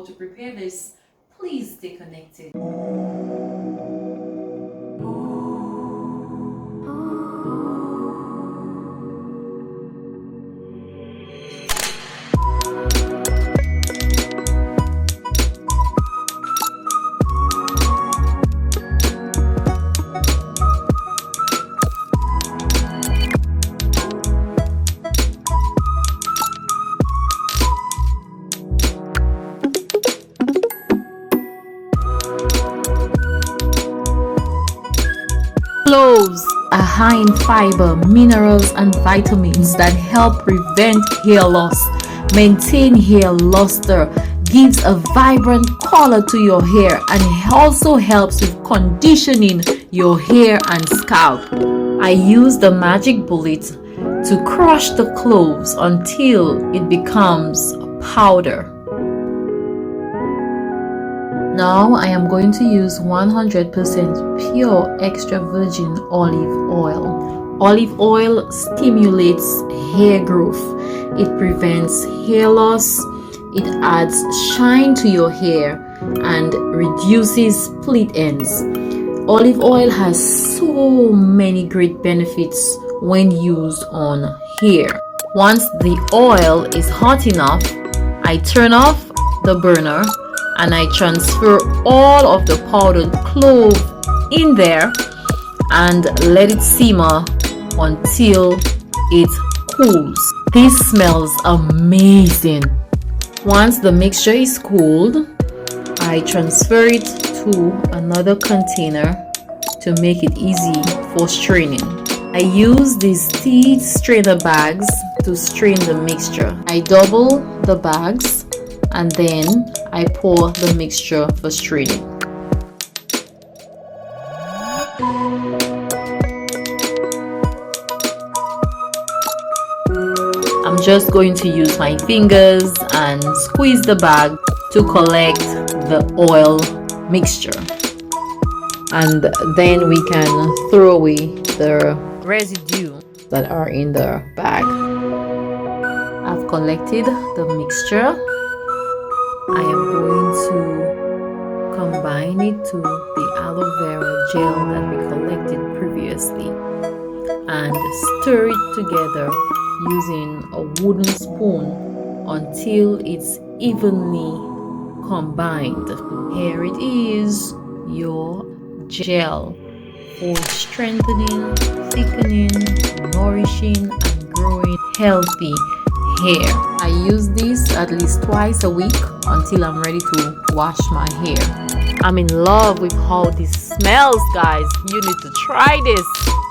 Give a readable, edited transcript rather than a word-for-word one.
to prepare this, please stay connected. Cloves are high in fiber, minerals, and vitamins that help prevent hair loss, maintain hair luster, gives a vibrant color to your hair, and also helps with conditioning your hair and scalp. I use the magic bullet to crush the cloves until it becomes powder. Now I am going to use 100% pure extra virgin olive oil. Olive oil stimulates hair growth. It prevents hair loss. It adds shine to your hair and reduces split ends. Olive oil has so many great benefits when used on hair. Once the oil is hot enough, I turn off the burner and I transfer all of the powdered clove in there and let it simmer until it cools. This smells amazing. Once the mixture is cooled, I transfer it to another container to make it easy for straining. I use these Thid strainer bags to strain the mixture. I double the bags and then I pour the mixture for straining. I'm just going to use my fingers and squeeze the bag to collect the oil mixture. And then we can throw away the residue that are in the bag. I've collected the mixture. I am going to combine it to the aloe vera gel that we collected previously and stir it together using a wooden spoon until it's evenly combined. Here it is, your gel for strengthening, thickening, nourishing, and growing healthy hair. I use this at least twice a week until I'm ready to wash my hair. I'm in love with how this smells, guys. You need to try this.